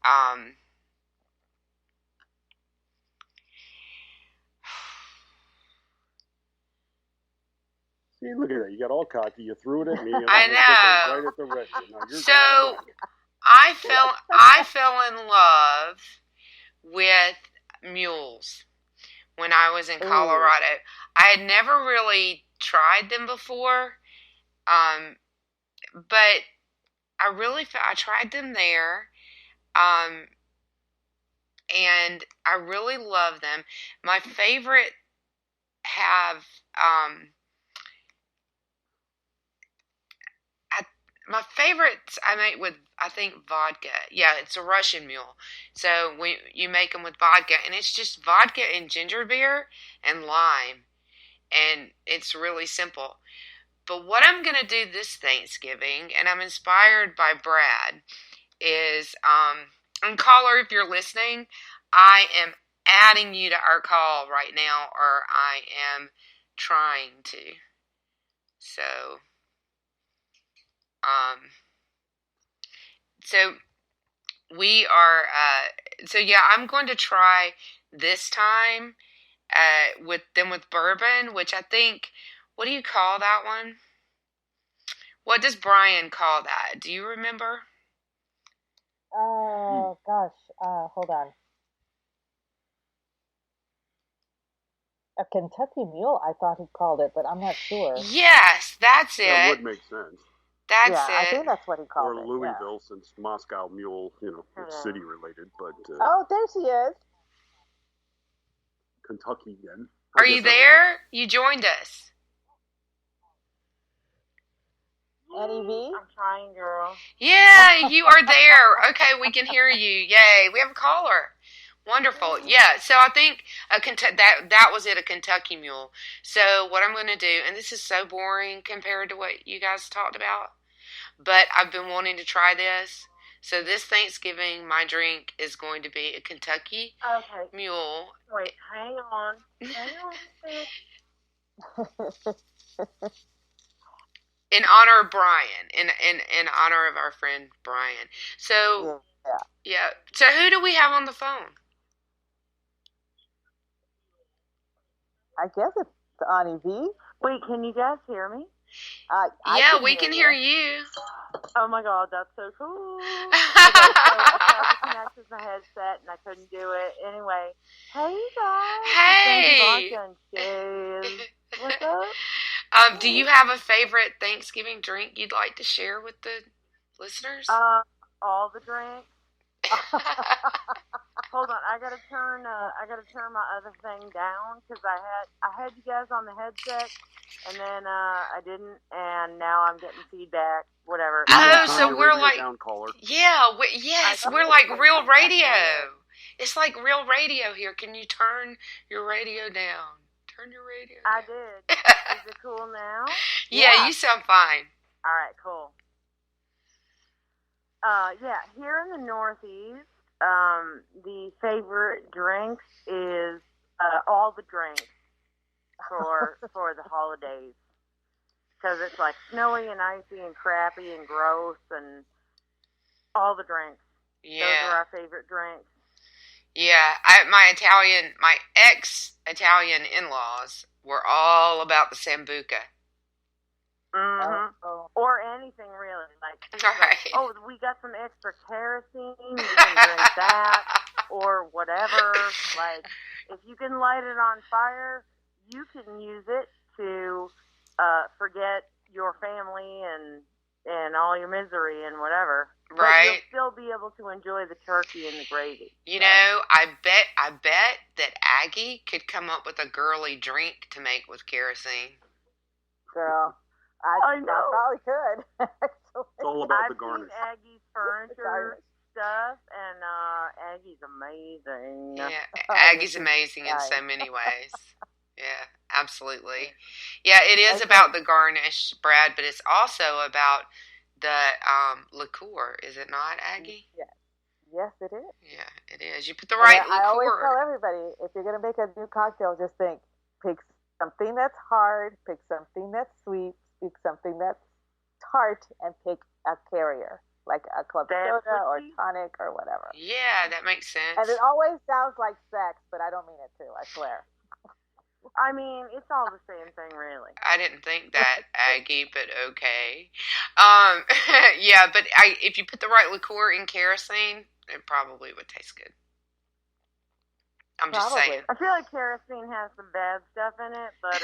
[SPEAKER 14] See, look at that. You got all cocky. You threw it at me. And
[SPEAKER 13] I know.
[SPEAKER 14] Right at the ready.
[SPEAKER 13] So I fell in love with mules when I was in Colorado. I had never really tried them before, but I tried them there, and I really love them. My favorite my favorites I make with, I think, vodka. Yeah, it's a Russian mule. So you make them with vodka, and it's just vodka and ginger beer and lime. And it's really simple. But what I'm going to do this Thanksgiving, and I'm inspired by Brad, is, and caller, if you're listening, I am adding you to our call right now, or I am trying to. So... So we are, I'm going to try this time, with bourbon, which I think, what do you call that one? What does Brian call that? Do you remember?
[SPEAKER 12] Oh, gosh. Hold on. A Kentucky Mule, I thought he called it, but I'm not sure.
[SPEAKER 13] Yes, that's it.
[SPEAKER 14] That would make sense.
[SPEAKER 13] That's
[SPEAKER 12] it.
[SPEAKER 13] I
[SPEAKER 12] think that's what he called
[SPEAKER 14] it. Or Louisville, since Moscow Mule, it's city related. But
[SPEAKER 12] oh, there she is.
[SPEAKER 14] Kentucky again.
[SPEAKER 13] Are you there? You joined us.
[SPEAKER 12] Annie V?
[SPEAKER 19] I'm trying, girl.
[SPEAKER 13] Yeah, you are there. Okay, we can hear you. Yay, we have a caller. Wonderful. Yeah, so I think that was it, a Kentucky Mule. So what I'm going to do, and this is so boring compared to what you guys talked about, but I've been wanting to try this. So this Thanksgiving, my drink is going to be a Kentucky Mule.
[SPEAKER 19] Wait, hang on.
[SPEAKER 13] In honor of Brian, in honor of our friend Brian. So, yeah. So who do we have on the phone?
[SPEAKER 12] I guess it's Annie V.
[SPEAKER 19] Wait, can you guys hear me?
[SPEAKER 13] Yeah, we can hear you.
[SPEAKER 19] Oh my God, that's so cool. Okay, so I tried to connect with my headset and I couldn't do it. Anyway, hey guys.
[SPEAKER 13] Hey.
[SPEAKER 19] What's up?
[SPEAKER 13] Do you have a favorite Thanksgiving drink you'd like to share with the listeners?
[SPEAKER 19] All the drinks. Hold on, I gotta turn my other thing down because I had you guys on the headset, and then I didn't, and now I'm getting feedback. Whatever.
[SPEAKER 13] Oh, so we're like,
[SPEAKER 14] down, caller.
[SPEAKER 13] yeah, yes, we're like real radio. It's like real radio here. Can you turn your radio down? Turn your radio down.
[SPEAKER 19] I did. Is it cool now?
[SPEAKER 13] Yeah, you sound fine.
[SPEAKER 19] All right, cool. Yeah, here in the Northeast, the favorite drinks is all the drinks for the holidays, because it's like snowy and icy and crappy and gross and all the drinks.
[SPEAKER 13] Yeah,
[SPEAKER 19] those are our favorite drinks.
[SPEAKER 13] Yeah, my ex-Italian in-laws were all about the Sambuca.
[SPEAKER 19] Mm-hmm. Or anything really, like, oh, we got some extra kerosene, you can drink that, or whatever. Like, if you can light it on fire, you can use it to forget your family and all your misery and whatever.
[SPEAKER 13] Right.
[SPEAKER 19] But you'll still be able to enjoy the turkey and the gravy.
[SPEAKER 13] You know, I bet that Aggie could come up with a girly drink to make with kerosene.
[SPEAKER 12] Girl, I know. I probably could.
[SPEAKER 14] It's all about the
[SPEAKER 19] I've
[SPEAKER 14] garnish.
[SPEAKER 19] seen Aggie's furniture stuff, and Aggie's amazing.
[SPEAKER 13] Yeah, Aggie's amazing in so many ways. Yeah, absolutely. Yeah, it is about the garnish, Brad, but it's also about the liqueur, is it not, Aggie?
[SPEAKER 12] Yes, it is.
[SPEAKER 13] Yeah, it is. You put the right liqueur.
[SPEAKER 12] I always tell everybody, if you're going to make a new cocktail, just pick something that's hard, pick something that's sweet, pick something that's tart, and pick a carrier, like a club soda or tonic or whatever.
[SPEAKER 13] Yeah, that makes sense.
[SPEAKER 12] And it always sounds like sex, but I don't mean it to, I swear.
[SPEAKER 19] I mean, it's all the same thing, really.
[SPEAKER 13] I didn't think that, Aggie, but okay. Yeah, but if you put the right liqueur in kerosene, it probably would taste good. I'm just saying.
[SPEAKER 19] I feel like kerosene has some bad stuff in it, but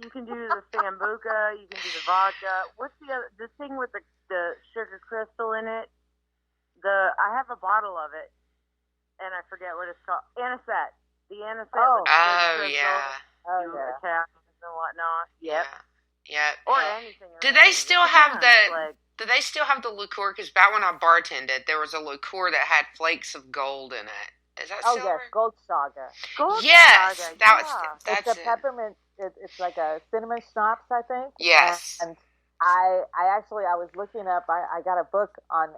[SPEAKER 19] you can do the Sambuca, you can do the vodka. What's the thing with the sugar crystal in it? I have a bottle of it, and I forget what it's called. Anisette. The anisette.
[SPEAKER 13] Oh, yeah.
[SPEAKER 19] Italians and whatnot. Yep.
[SPEAKER 13] Yeah.
[SPEAKER 19] Or anything.
[SPEAKER 13] Do they still have the liqueur? Because back when I bartended, there was a liqueur that had flakes of gold in it. Is that
[SPEAKER 12] silver? Oh, yes, Goldschlager.
[SPEAKER 13] Yes, that's
[SPEAKER 12] it's a peppermint. It's like a cinnamon schnapps, I think.
[SPEAKER 13] Yes.
[SPEAKER 12] And I was looking up. I got a book on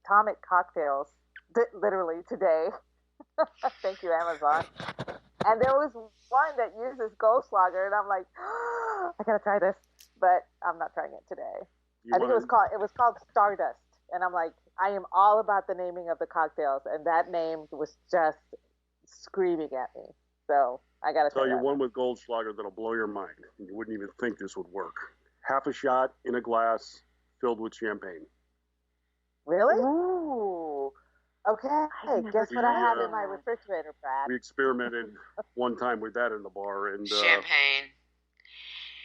[SPEAKER 12] atomic cocktails, literally today. Thank you, Amazon. And there was one that uses Goldschlager, and I'm like, oh, I gotta try this, but I'm not trying it today. I think it was called Stardust, and I'm like, I am all about the naming of the cocktails, and that name was just screaming at me. So I gotta
[SPEAKER 14] tell you one with Goldschlager that'll blow your mind. You wouldn't even think this would work. Half a shot in a glass filled with champagne.
[SPEAKER 12] Really? Ooh. Okay. Guess what I have in my refrigerator, Brad?
[SPEAKER 14] We experimented one time with that in the bar, and
[SPEAKER 13] champagne.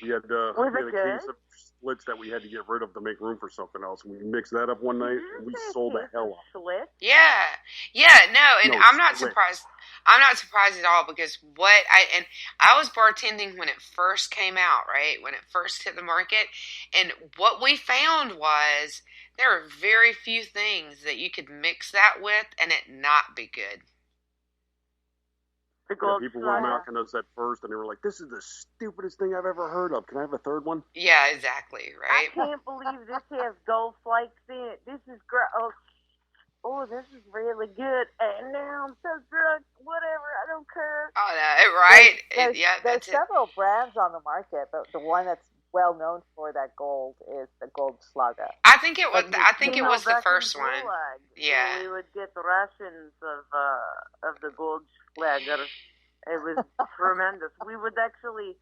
[SPEAKER 14] We had a case of splits that we had to get rid of to make room for something else. We mixed that up one night, and we sold the hell out.
[SPEAKER 13] Yeah, no, I'm not surprised. I'm not surprised at all, because I was bartending when it first came out, right? When it first hit the market, and what we found was there are very few things that you could mix that with and it not be good.
[SPEAKER 14] People were mocking us at first, and they were like, "This is the stupidest thing I've ever heard of. Can I have a third one?"
[SPEAKER 13] Yeah, exactly, right?
[SPEAKER 19] I can't believe this has gold flakes in it. This is great. Oh, this is really good. And now I'm so drunk. Whatever, I don't care.
[SPEAKER 13] Oh, no, right?
[SPEAKER 12] There's several brands on the market, but the one that's well known for that gold is the Goldschlager.
[SPEAKER 13] I think it was. I think it was the first one. Yeah.
[SPEAKER 19] We would get the rations of the Goldschlager. It was tremendous. We would actually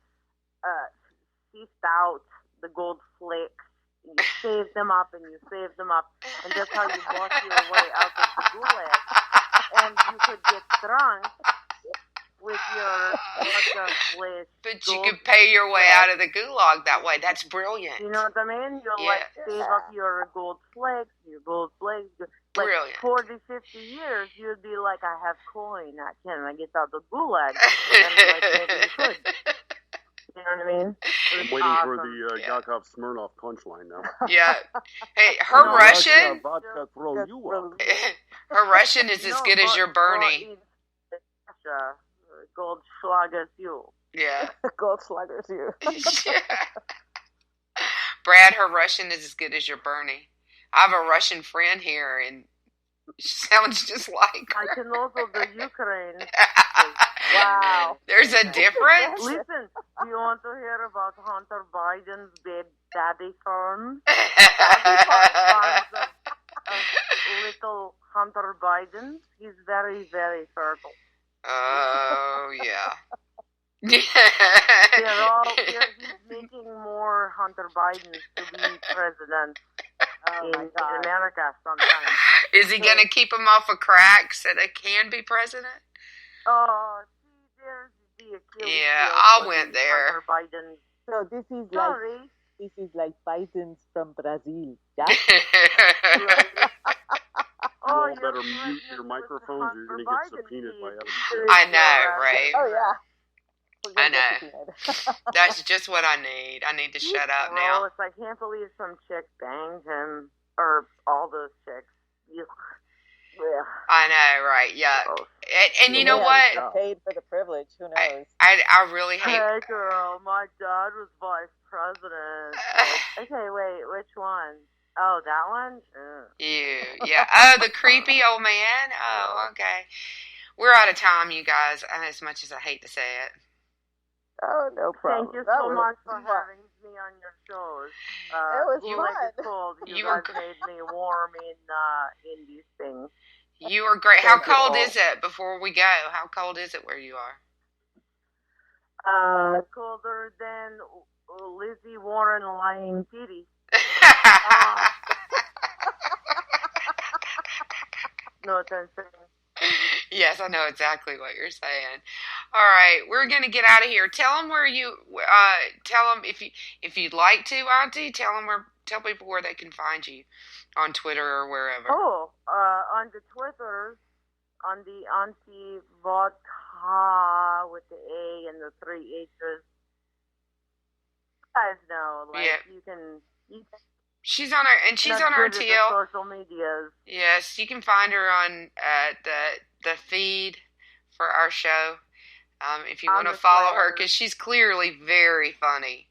[SPEAKER 19] sift out the gold flakes. You save them up and you save them up, and that's how you walk your way out of the gulag. And you could get drunk with your vodka with
[SPEAKER 13] But you could pay your way out of the gulag that way. That's brilliant.
[SPEAKER 19] You know what I mean? You'll save up your gold flakes,
[SPEAKER 13] Brilliant.
[SPEAKER 19] 40, 50 years, you'd be like, I have coin. Can I get out the gulag? And like, maybe you could. You know what I mean?
[SPEAKER 14] I'm waiting for the Yakov Smirnoff punchline now.
[SPEAKER 13] Yeah. Hey, her Russian.
[SPEAKER 14] Vodka throw you up.
[SPEAKER 13] Her Russian is as good as your Bernie.
[SPEAKER 19] Goldschlager's you.
[SPEAKER 13] Yeah.
[SPEAKER 12] Goldschlager's you.
[SPEAKER 13] Brad, her Russian is as good as your Bernie. I have a Russian friend here, and she sounds just like her.
[SPEAKER 19] I can also do Ukraine.
[SPEAKER 12] Wow.
[SPEAKER 13] There's a difference?
[SPEAKER 19] Listen, do you want to hear about Hunter Biden's big daddy fun? Little Hunter Biden. He's very, very fertile.
[SPEAKER 13] Oh, yeah.
[SPEAKER 19] He's making more Hunter Bidens to be president in America sometimes.
[SPEAKER 13] Is he going to keep him off of crack so they can be president?
[SPEAKER 19] Oh, see, there's the Achilles.
[SPEAKER 13] Yeah, I went there.
[SPEAKER 19] Biden.
[SPEAKER 12] So this is like Biden's from Brazil. Yeah.
[SPEAKER 14] You all better mute your microphones or you're going to get subpoenaed by Adam.
[SPEAKER 13] I know, right?
[SPEAKER 12] Oh, yeah.
[SPEAKER 13] I know. That's just what I need. I need to shut up now.
[SPEAKER 19] I can't believe some chick banged him, or all those chicks.
[SPEAKER 13] I know, right? Yeah. And you know what?
[SPEAKER 12] Paid for the privilege. Who knows?
[SPEAKER 13] I really hate.
[SPEAKER 19] Hey, girl, my dad was vice president. Okay, wait, which one? Oh, that one?
[SPEAKER 13] Yeah. Oh, the creepy old man? Oh, okay. We're out of time, you guys, as much as I hate to say it.
[SPEAKER 12] Oh, no problem.
[SPEAKER 19] Thank you so much for having me on your shows.
[SPEAKER 12] It was fun.
[SPEAKER 19] Like it's cold. You guys made me warm in these things.
[SPEAKER 13] You were great. How cold is it before we go? How cold is it where you are?
[SPEAKER 19] Colder than Lizzie Warren lying titty. No offense.
[SPEAKER 13] Yes, I know exactly what you're saying. All right, we're gonna get out of here. Tell them where you. Tell them if you'd like to, Auntie. Tell people where they can find you on Twitter or wherever.
[SPEAKER 19] Oh, on the Twitter, on the Auntie Vodka with the A and the 3 H's. You guys know, you can.
[SPEAKER 13] She's on her, and she's on her TL.
[SPEAKER 19] Social medias.
[SPEAKER 13] Yes, you can find her on the feed for our show. If you want to follow her, because she's clearly very funny.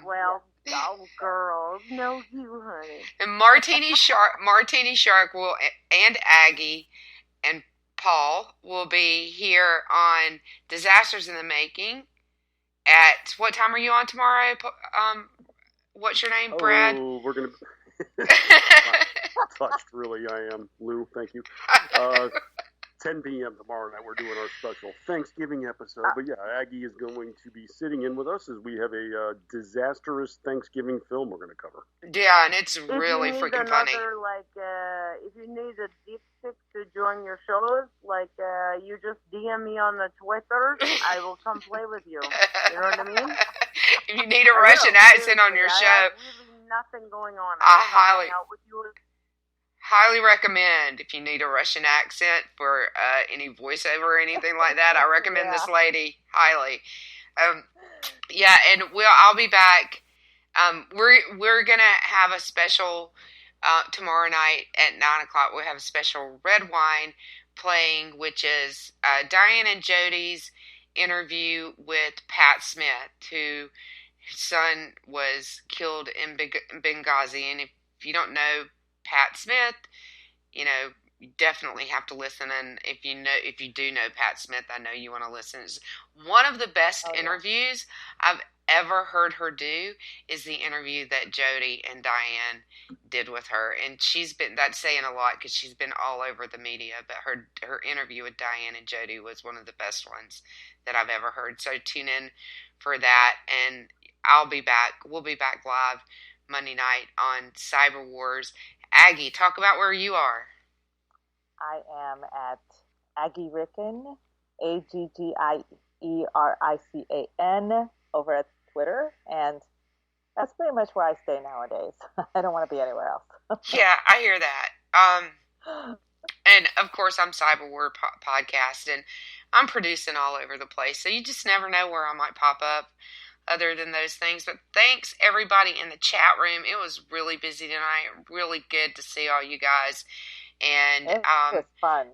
[SPEAKER 19] Well, girl, no, you, honey.
[SPEAKER 13] And Martini Shark will, and Aggie, and Paul will be here on Disasters in the Making. At what time are you on tomorrow? What's your name, Brad?
[SPEAKER 14] Oh, we're going to... Touched, really, I am. Lou, thank you. 10 p.m. tomorrow night, we're doing our special Thanksgiving episode. But yeah, Aggie is going to be sitting in with us as we have a disastrous Thanksgiving film we're going to cover.
[SPEAKER 13] Yeah, and it's really freaking funny.
[SPEAKER 19] If you need a dipstick to join your shows, you just DM me on the Twitter, I will come play with you. You know what I mean?
[SPEAKER 13] If you need a Russian accent on your show,
[SPEAKER 19] I have really nothing going on.
[SPEAKER 13] I highly recommend, if you need a Russian accent for any voiceover or anything like that, I recommend this lady highly. And I'll be back. We're gonna have a special tomorrow night at 9:00. We'll have a special red wine playing, which is Diane and Jody's interview with Pat Smith, whose son was killed in Benghazi. And if you don't know Pat Smith, you definitely have to listen. And if you do know Pat Smith, I know you want to listen. It's one of the best interviews I've ever heard her do is the interview that Jody and Diane did with her. And that's saying a lot because she's been all over the media, but her interview with Diane and Jody was one of the best ones that I've ever heard. So tune in for that, and I'll be back. We'll be back live Monday night on Cyber Wars. Aggie, talk about where you are.
[SPEAKER 12] I am at Aggie Ricken, AGGIERICAN, over at Twitter, and that's pretty much where I stay nowadays. I don't want to be anywhere else.
[SPEAKER 13] Yeah, I hear that. And of course, I'm Cyber Word Podcast, and I'm producing all over the place. So you just never know where I might pop up other than those things. But thanks everybody in the chat room. It was really busy tonight. Really good to see all you guys. And
[SPEAKER 12] it was fun.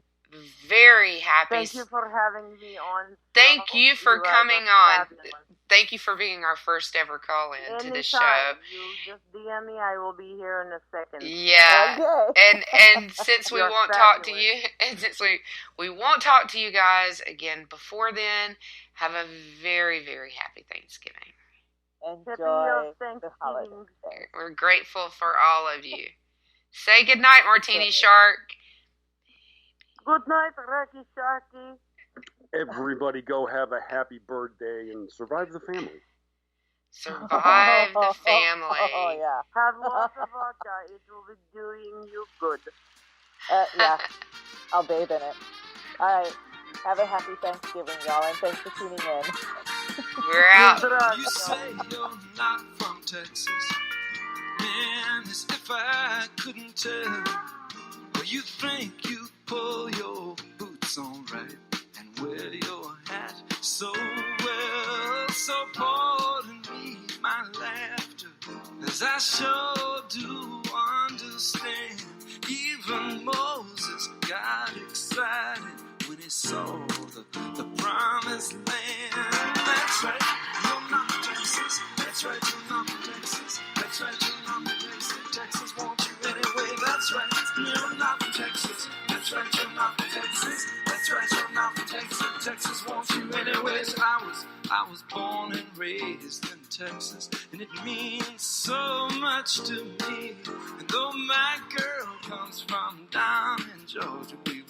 [SPEAKER 13] Very happy.
[SPEAKER 19] Thank you for having me on.
[SPEAKER 13] Thank you for coming on. Thank you for being our first ever call-in to the show.
[SPEAKER 19] You just DM me. I will be here in a second.
[SPEAKER 13] Yeah.
[SPEAKER 12] Okay.
[SPEAKER 13] And since we won't talk to you, and since we won't talk to you guys again before then, have a very, very happy Thanksgiving.
[SPEAKER 12] Enjoy the holidays.
[SPEAKER 13] We're grateful for all of you. Say goodnight, Martini Shark.
[SPEAKER 19] Good night, Rocky Sharky.
[SPEAKER 14] Everybody go have a happy birthday and survive the family.
[SPEAKER 13] Survive the family.
[SPEAKER 12] Oh, yeah.
[SPEAKER 19] Have lots of vodka. It will be doing you good.
[SPEAKER 12] Yeah. I'll bathe in it. All right. Have a happy Thanksgiving, y'all, and thanks for tuning in.
[SPEAKER 13] We're out.
[SPEAKER 20] You say you're not from Texas. Man, as if I couldn't tell. Well, you think you pull your boots on right and wear your hat so well. So pardon me my laughter, as I sure do understand. Even Moses got excited when he saw the promised land. That's right, you're not Texas. That's right, you're not Texas. That's right, you're not Texas. Texas wants you anyway. That's right, you're not Texas. That's right, you're not Texas. That's right, you're not Texas. Texas wants you anyways. I was born and raised in Texas, and it means so much to me. And though my girl comes from down in Georgia, we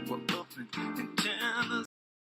[SPEAKER 20] were up in Tennessee.